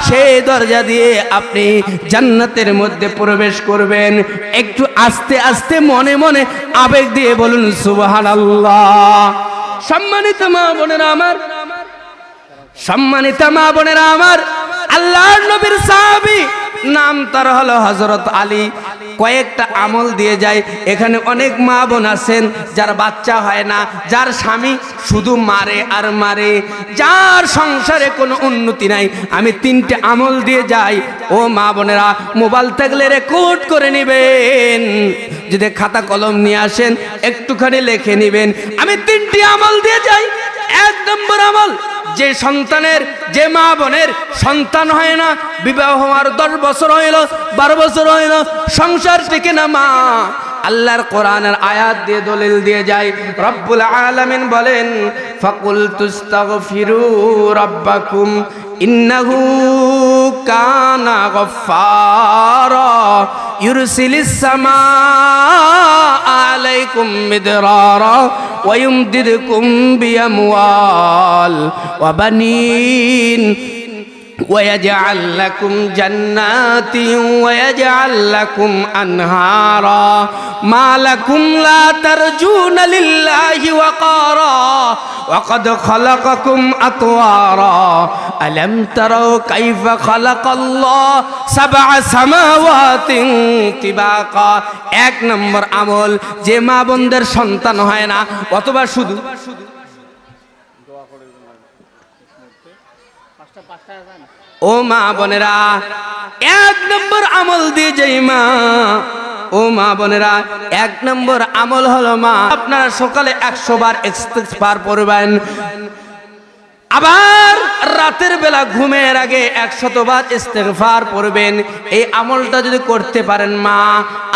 সেই দরজা দিয়ে আপনি জান্নাতের মধ্যে প্রবেশ করবেন। একটু আস্তে আস্তে মনে মনে আবেগ দিয়ে বলুন সুবহানাল্লাহ। সম্মানিত মা বোনেরা আমার, সম্মানিত মা বোনেরা আমার, আল্লাহর নবীর সাহাবী, নাম তার হলো হযরত আলী। কয়েকটা আমল দিয়ে যায়। এখানে অনেক মা বোন আছেন যার বাচ্চা হয় না, যার স্বামী শুধু মারে আর মারে, যার সংসারে কোনো উন্নতি নাই। আমি 3টে আমল দিয়ে যাই। ও মা বোনেরা, মোবাইল থাকলে রেকর্ড করে নেবেন, যদি খাতা কলম নিয়ে আসেন একটুখানি লিখে নেবেন। আমি 3টি আমল দিয়ে যাই। 1 নম্বর আমল, যে সন্তানের, যে মা বোনের সন্তান হয় না, বিবাহ হওয়ার 10 বছর হইল, 12 বছর হইল, সংসার টিকে না মা, আল্লাহর কোরআনের আয়াত দিয়ে দলিল দিয়ে যায়। রব্বুল আলামিন বলেন ফাকুল তুস্তাগফিরু রাব্বাকুম ইন্নাহু কানা গফফারা ইউরসিলিস সামাআ আলাইকুম মিদরারা ওয়া ইউমদিদকুম বিআমওয়াল ওয়া বানিন ويجعل لكم جنات ويجعل لكم أنهارا ما لكم لا ترجون لله وقارا وقد خلقكم أطوارا ألم تروا كيف خلق الله سبع سماوات طباقا এক নম্বর আমল যে মা বোনদের সন্তান হয় না অথবা শুধু ও মা বোনেরা এক নম্বর আমল দিয়ে যাই মা ও মা বোনেরা এক নম্বর আমল হলো মা আপনারা সকালে 100 বার ইস্তিগফার পড়বেন আবার রাতের বেলা ঘুমের আগে 100 বার ইস্তিগফার পড়বেন এই আমলটা যদি করতে পারেন মা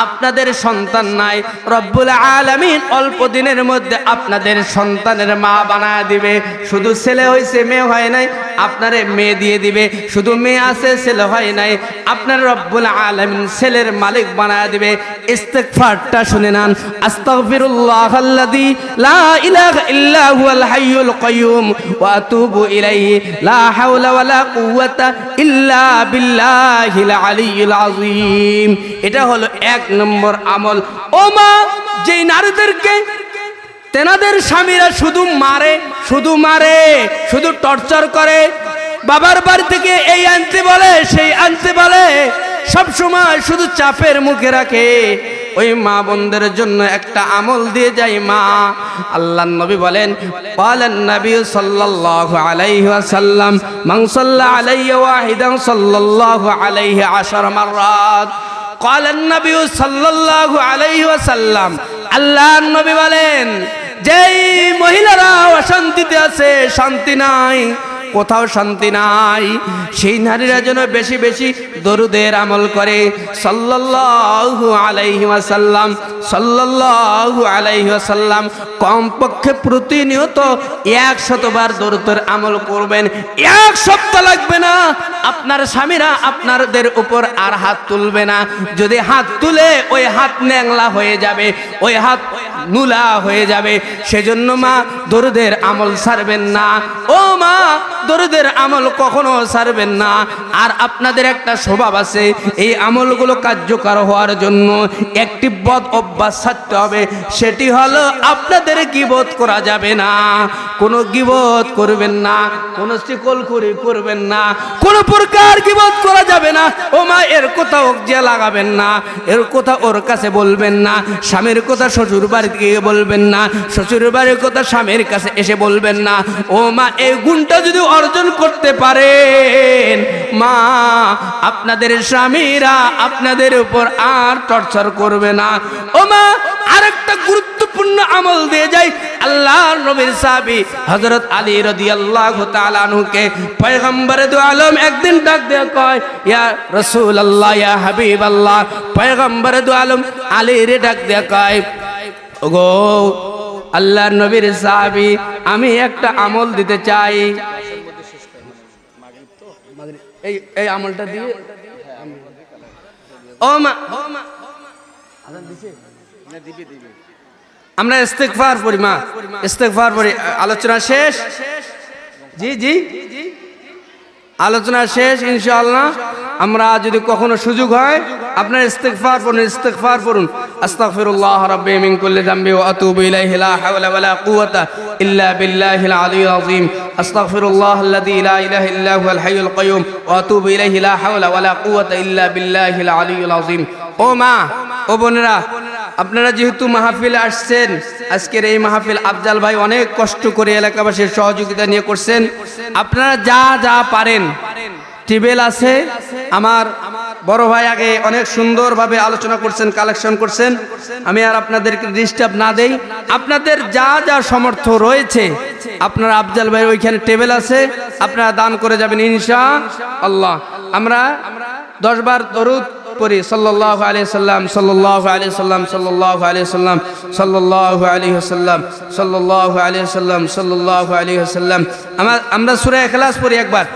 আপনাদের সন্তান নাই রব্বুল আলামিন অল্প দিনের মধ্যে আপনাদের সন্তানের মা বানায় দিবে শুধু ছেলে হইছে মেয়ে হয় নাই আপনারে মেয়ে দিয়ে দিবে শুধু মেয়ে আছে ছেলে হয় নাই আপনার রব্বুল আলামিন ছেলের মালিক বানায় দিবে ইস্তিগফারটা শুনে নেন আস্তাগফিরুল্লাহাল্লাযী লা ইলাহা ইল্লা হুয়াল হাইয়ুল কাইয়্যুম ওয়া আতুবু ইলাইহি লা হাওলা ওয়ালা কুওয়াতা ইল্লা বিল্লাহিল আলিয়্যিল আযীম এটা হলো এক নম্বর আমল ও মা যেই নারীদেরকে তেনাদের স্বামীরা শুধু মারে শুধু টর্চার করে বাবার বাড়ি থেকে এই আনতে বলে সেই আনতে বলে সব সময় শুধু চাপের মুখে রাখে ওই মা বোনদের জন্য একটা আমল দিয়ে যাই মা আল্লাহর নবী বলেন বলেন নবী সাল্লাল্লাহু আলাইহি ওয়াসাল্লাম মান সাল্লা আলাইহি ওয়াহিদান সাল্লাল্লাহু আলাইহি 10 মাররাত قال النبي صلى الله عليه وسلم আল্লাহর নবী বলেন যেই মহিলারা অশান্তিতে আছে শান্তি নাই কোথাও শান্তি নাই সেই নারীরা যেন বেশি বেশি দরুদের আমল করে সাল্লাল্লাহু আলাইহি ওয়াসাল্লাম সাল্লাল্লাহু আলাইহি ওয়াসাল্লাম কমপক্ষে প্রতিনিয়ত 100 বার দরুদের আমল করবেন এক সপ্তাহ লাগবে না আপনার স্বামীরা আপনাদের উপর আর হাত তুলবে না যদি হাত তুলে ওই হাত ন্যাংলা হয়ে যাবে ওই হাত নুলা হয়ে যাবে সেজন্য মা দরুদের আমল ছাড়বেন না ও মা দরুদের আমল কখনো ছাড়বেন না আর আপনাদের একটা স্বভাব আছে এই আমলগুলো কার্যকর হওয়ার জন্য একটি বদ অভ্যাস ছাড়তে হবে সেটি হলো আপনাদের গীবত করা যাবে না কোনো গীবত করবেন না কোনো চিকলখুরি করবেন না কোনো প্রকার গীবত করা যাবে না ও মা এর কথা ওকে লাগাবেন না এর কথা ওর কাছে বলবেন না স্বামীর কথা শ্বশুর বাড়িতে গিয়ে বলবেন না শ্বশুর বাড়ির কথা স্বামীর কাছে এসে বলবেন না ও মা এই গুণটা যদি অর্জন করতে পারেন মা আপনাদের স্বামীরা আপনাদের উপর আর টর্চার করবে না ও মা আরেকটা গুরুত্বপূর্ণ আমল দিয়ে যায় আল্লাহর নবীর সাহাবী হযরত আলী রাদিয়াল্লাহু তাআলা আনহুকে পয়গম্বরে দু আলম একদিন ডাক দিয়ে কয় ইয়া রাসূলুল্লাহ ইয়া হাবিবাল্লাহ পয়গম্বরে দু আলম আলী রে ডাক দিয়ে কয় ওগো আল্লাহর নবীর সাহাবী আমি একটা আমল দিতে চাই এই আমলটা দিয়ে ও মা আজান দিছে না দিবে আমরা ইস্তিগফার পড়ি মা ইস্তিগফার পড়ি আলোচনা শেষ জি জি আলোচনা শেষ ইনশাআল্লাহ আমরা যদি কখনো সুযোগ হয় আপনার ইস্তিগফার পড়ুন আস্তাগফিরুল্লাহ রাব্বি মিন কুল্লি যামবি ওয়া আতুবু ইলাইহি লা হাওলা ওয়ালা কুওয়াতা ইল্লা বিল্লাহিল আলিয়্যিল আযীম আস্তাগফিরুল্লাহাল্লাযী লা ইলাহা ইল্লা হুয়াল হাইয়ুল কাইয়্যুম ওয়া আতুবু ইলাইহি লা হাওলা ওয়ালা কুওয়াতা ইল্লা বিল্লাহিল আলিয়্যিল আযীম ও মা ও বোনেরা আপনারা যেহেতু মাহফিলে আসছেন আজকের এই মাহফিল আফজাল ভাই অনেক কষ্ট করে এলাকাবাসীর সহযোগিতা নিয়ে করছেন আপনারা যা যা পারেন টেবিল আছে আমার বড় ভাই আগে অনেক সুন্দরভাবে আলোচনা করছেন কালেকশন করছেন আমি আর আপনাদেরকে ডিস্টার্ব না দেই আপনাদের যা যা সামর্থ্য রয়েছে আপনারা আফজাল ভাই ওইখানে টেবিল আছে আপনারা দান করে যাবেন ইনশাআল্লাহ আমরা 10 বার দরুদ পড়ি সাল্লাল্লাহু আলাইহি সাল্লাম সাল্লাল্লাহু আলাইহি সাল্লাম সাল্লাল্লাহু আলাইহি সাল্লাম সাল্লাল্লাহু আলাইহি সাল্লাম সাল্লাল্লাহু আলাইহি সাল্লাম সাল্লাল্লাহু আলাইহি সাল্লাম। আমরা সূরা ইখলাস পড়ি একবার।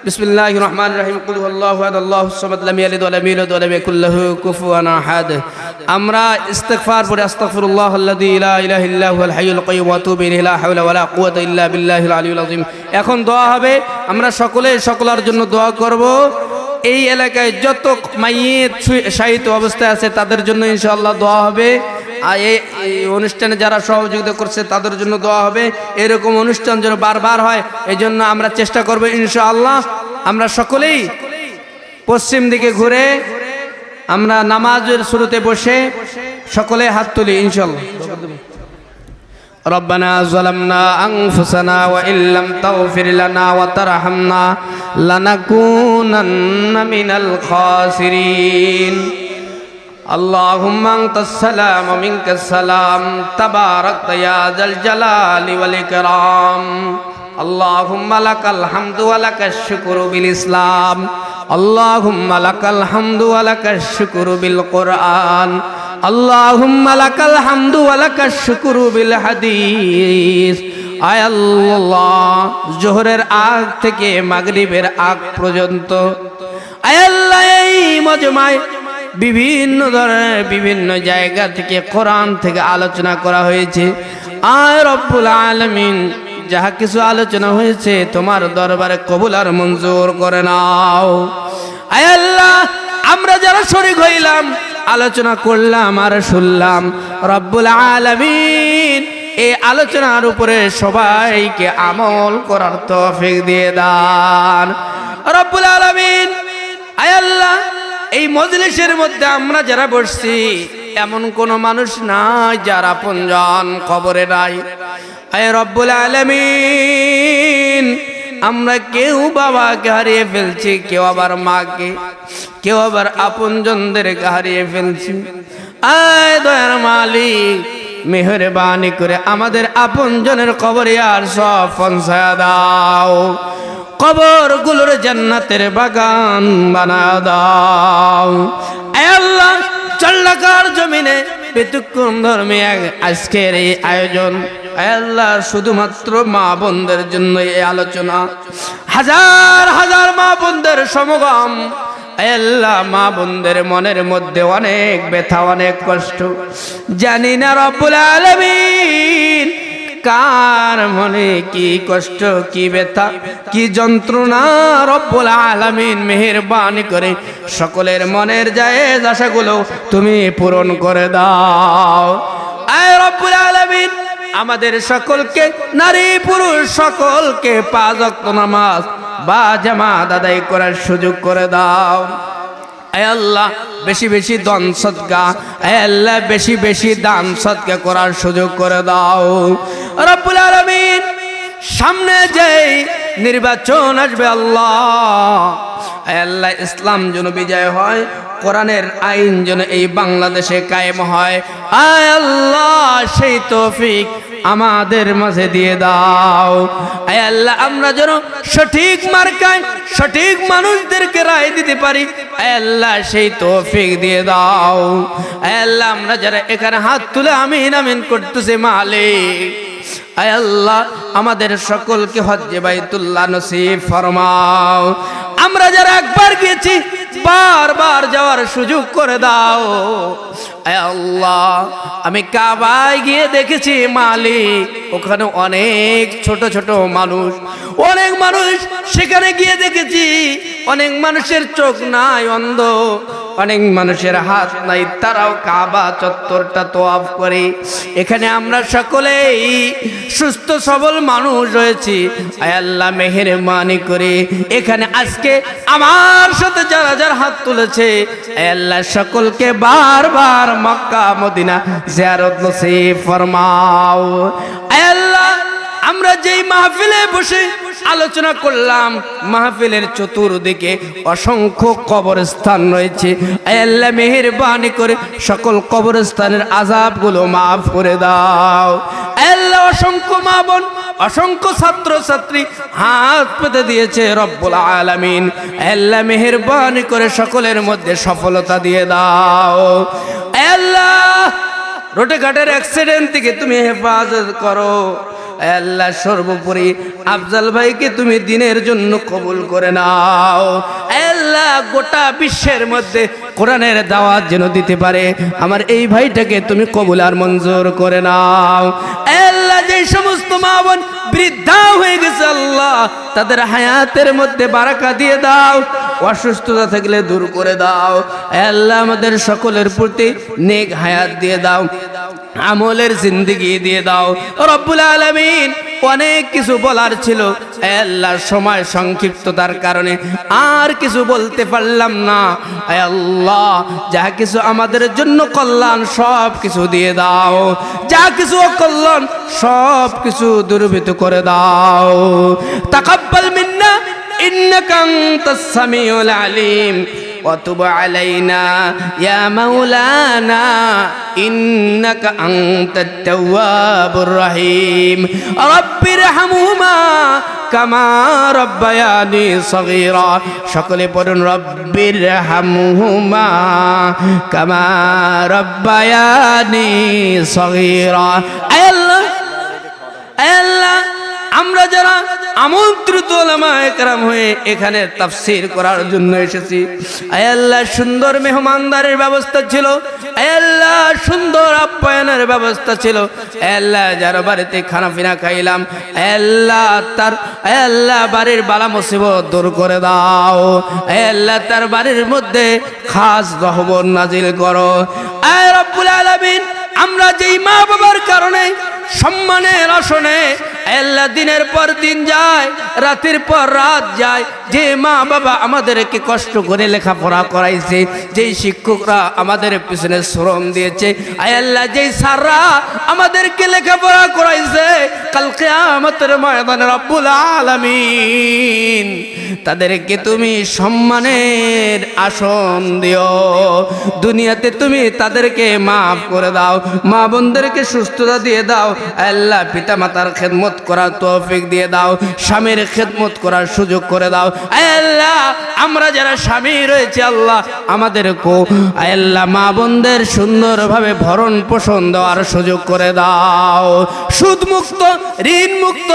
বিসমিল্লাহির রহমানির রহিম। কুল হুয়াল্লাহু আহাদ আল্লাহুস সামাদ লাম ইয়ালিদ ওয়া লাম ইউলাদ ওয়া লাম ইয়াকুল লাহু কুফুয়ান আহাদ। আমরা ইস্তিগফার পড়ি আস্তাগফিরুল্লাহাল্লাযী লা ইলাহা ইল্লা হুয়াল হাইয়ুল কাইয়্যুম ওয়া আতুবু ইলাইহি লা হাওলা ওয়া লা কুওয়াতা ইল্লা বিল্লাহিল আলিয়্যিল আযীম। এখন দোয়া হবে, আমরা সকলের জন্য দোয়া করব। এই এলাকায় যত মাইয়িত শাহীদ অবস্থায় আছে তাদের জন্য ইনশাআল্লাহ দোয়া হবে। আর এই অনুষ্ঠানে যারা সহযোগিতা করছে তাদের জন্য দোয়া হবে। এরকম অনুষ্ঠান যেন বারবার হয় এই জন্য আমরা চেষ্টা করব ইনশাআল্লাহ। আমরা সকলেই পশ্চিম দিকে ঘুরে আমরা নামাজের শুরুতে বসে সকলে হাত তুলি ইনশাআল্লাহ। ربنا ظلمنا أنفسنا وإن لم تغفر لنا وترحمنا لنكونن من الخاسرين اللهم أنت السلام ومنك السلام تباركت يا ذا الجلال والإكرام اللهم لك الحمد ولك الشكر بالإسلام اللهم لك الحمد ولك الشكر بالقرآن اللهم لك الحمد ولك الشكر بالحديث আয় আল্লাহ, জোহরের আগ থেকে মাগরিবের আগ পর্যন্ত আয় আল্লাহ এই মজমায় বিভিন্ন ধরনের বিভিন্ন জায়গা থেকে কোরআন থেকে আলোচনা করা হয়েছে। আয় রব্বুল আলামিন, যাহা কিছু আলোচনা হয়েছে তোমার দরবারে কবুল আর মঞ্জুর করে নাও। আয় আল্লাহ, আমরা যারা শরীক হইলাম, আলোচনা করলাম আর শুনলাম, রব্বুল আলামিন এই আলোচনার উপরে সবাইকে আমল করার তৌফিক দিয়ে দান রব্বুল আলামিন। আয় আল্লাহ, এই মজলিসের মধ্যে আমরা যারা বসছি এমন কোন মানুষ নাই যার আপনজন কবরে নাই। আয় রব্বুল আলামিন, আমরা কেউ বাবাকে হারিয়ে ফেলছি, কেউ আবার মাকে, কেউ আবার আপনজনদেরকে হারিয়ে ফেলছি। আয় দয়ার মালিক, মেহেরবানি করে আমাদের আপনজনের কবরে আর সব পৌঁছায়া দাও, কবরগুলোর জান্নাতের বাগান বানা দাও। আয় আল্লাহ, চল্লাকার জমিনে ব্যতিক্রম ধর্মী আজকের এই আয়োজন, আয় আল্লাহ শুধুমাত্র মা বোনদের জন্য এই আলোচনা, হাজার হাজার মা বোনদের সমাগম। আয় আল্লাহ, মা বোনদের মনের মধ্যে অনেক ব্যথা, অনেক কষ্ট, জানি না রব্বুল আলামিন কার মনে কি কষ্ট, কি ব্যথা, কি যন্ত্রণা। রব্বুল আলামিন মেহেরবানি করে সকলের মনের জায়েজ আশাগুলো তুমি পূরণ করে দাও। আয় রব্বুল আলামিন, আমাদের সকলকে, নারী পুরুষ সকলকে 5 ওয়াক্ত নামাজ বা জামাত আদায় করার সুযোগ করে দাও। আয় আল্লাহ, বেশি বেশি দান সদকা, আয় আল্লাহ বেশি বেশি দান সদকা করার সুযোগ করে দাও রব্বুল আলামিন। সামনে যে নির্বাচন আসবে আল্লাহ, আয় আল্লাহ ইসলাম যেন বিজয় হয়, কোরআনের আইন যেন এই বাংলাদেশে কায়েম হয়। আয় আল্লাহ সেই তৌফিক আমাদের মাঝে দিয়ে দাও। আয় আল্লাহ, আমরা যেন সঠিক মার্কায় সঠিক মানুষদেরকে রায় দিতে পারি, আয় আল্লাহ সেই তৌফিক দিয়ে দাও। আয় আল্লাহ, আমরা যারা এখানে হাত তুলে আমিন আমিন করতেছে মালিক, আয় আল্লাহ আমাদের সকলকে হজ্জে বাইতুল্লাহ নসিব ফরমাও। আমরা যারা একবার গিয়েছি বারবার যাওয়ার সুযোগ করে দাও। আয় আল্লাহ, আমি কাবায় গিয়ে দেখেছি মালিক, ওখানে অনেক ছোট ছোট মানুষ, অনেক মানুষ সেখানে গিয়ে দেখেছি, অনেক মানুষের চোখ নাই, অন্ধ, অনেক মানুষের হাত নাই, তারাও কাবা চত্বরটা তোয়াফ করে। এখানে আমরা সকলেই সুস্থ সবল মানুষ রয়েছি। আয় আল্লাহ মেহেরবানি করে এখানে আজকে আমার সাথে যারা যারা হাত তুলেছে, আয় আল্লাহ সকলকে বারবার মক্কা মদিনা জিয়ারত নসিব ফরমাও। আয় আল্লাহ, আমরা যেই মাহফিলে বসে আলোচনা করলাম, মাহফিলের চতুর্দিকে অসংখ্য কবরস্থান রয়েছে। আয় আল্লাহ মেহেরবানি করে সকল কবরস্থানের আযাবগুলো মাফ করে দাও। আয় আল্লাহ, অসংখ্য মা বোন অসংখ্য ছাত্র ছাত্রী হাত পেতে দিয়েছে রব্বুল আলামিন। আল্লাহ মেহেরবানি করে সকলের মধ্যে সফলতা দিয়ে দাও। আল্লাহ রোডে ঘাটের অ্যাক্সিডেন্ট থেকে তুমি হেফাজত করো। আল্লাহ সর্বোপরি আফজাল ভাইকে তুমি দিনের জন্য কবুল করে নাও। আল্লাহ গোটা বিশ্বের মধ্যে কোরআনের দাওয়াত যেন দিতে পারে আমার এই ভাইটাকে তুমি কবুল আর মঞ্জুর করে নাও। আল্লাহ যে সমস্ত মা বোন বৃদ্ধা হয়ে গেছে আল্লাহ তাদের হায়াতের মধ্যে বারাকা দিয়ে দাও, অসুস্থতা থাকলে দূর করে দাও। আল্লাহ আমাদের সকলের প্রতি নেক হায়াত দিয়ে দাও, আমলের জিন্দেগি দিয়ে দাও রব্বুল আলামিন। অনেক কিছু বলার ছিল আল্লাহ, সময় সংক্ষিপ্ততার কারণে আর কিছু বলতে পারলাম না। আল্লাহ যা কিছু আমাদের জন্য কল্যাণ সব কিছু দিয়ে দাও, যা কিছু অকল্যাণ সব কিছু দূরীভূত করে দাও। তাকাব্বাল মিন্না ইন্নাকা আনতাস সামিউল আলিম وتب علينا يا مولانا إنك أنت التواب الرحيم رب ارحمهما كما ربياني صغيرا সকলে পড়ুন رب ارحمهما كما ربياني صغيرا। আল্লাহ আল্লাহ আমরা যারা আমন্ত্রিত ওলামায়ে কেরাম হয়ে এখানে তাফসীর করার জন্য এসেছি, আল্লাহ সুন্দর মেহমানদারের ব্যবস্থা ছিল, আল্লাহ সুন্দর আপ্যায়নের ব্যবস্থা ছিল। আল্লাহ যার বাড়িতে খানা পিনা খাইলাম আল্লাহ তার আল্লাহ বাড়ির বালা মুসিবত দূর করে দাও। আল্লাহ তার বাড়ির মধ্যে খাস রহমত নাজিল করো। আয় রব্বুল আলামিন আমরা যেই মা বাবার কারণে সম্মানের আসনে আল্লাহ দিনের পর দিন যায়, রাতের পর রাত যায়, যে মা বাবা আমাদেরকে কষ্ট করে লেখাপড়া করাইছে, যেই শিক্ষকরা আমাদের পিছনে শ্রম দিয়েছে, আল্লাহ যেই স্যাররা আমাদেরকে লেখাপড়া করাইছে, কাল কিয়ামতের ময়দানে রব্বুল আলামিন তাদেরকে তুমি সম্মানের আসন দিও। দুনিয়াতে তুমি তাদেরকে মাফ করে দাও, মা বোনদেরকে সুস্থতা দিয়ে দাও। আল্লাহ পিতা মাতার খেদমত করার তৌফিক দিয়ে দাও, স্বামীর খেদমত করার সুযোগ করে দাও। আল্লাহ আমরা যারা স্বামী রয়েছে আল্লাহ আমাদেরকে আল্লাহ মা বোনদের সুন্দরভাবে ভরণ পোষণ দেওয়ার সুযোগ করে দাও। সুদ মুক্ত, ঋণ মুক্ত,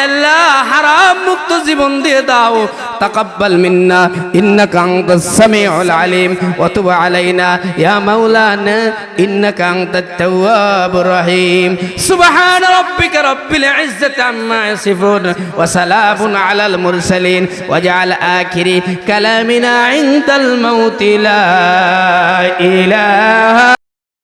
আল্লাহ হারাম মুক্ত জীবন দিয়ে দাও। তাকাব্বাল মিন্না ইন্নাকা আনতাস সামিউল আলিম ওয়া তুব আলাইনা ইয়া মাওলানা ইন্নাকা আনতাত তাওয়াবুর রহিম। সুবহান রাব্বিকা রাব্বিল ইজ্জাতি আম্মা ইয়াসিফুন ওয়া সালামুন আলাল মুরসালিন ওয়াজআল আখিরি কালামিনা ইনদাল মাউতি লা ইলাহা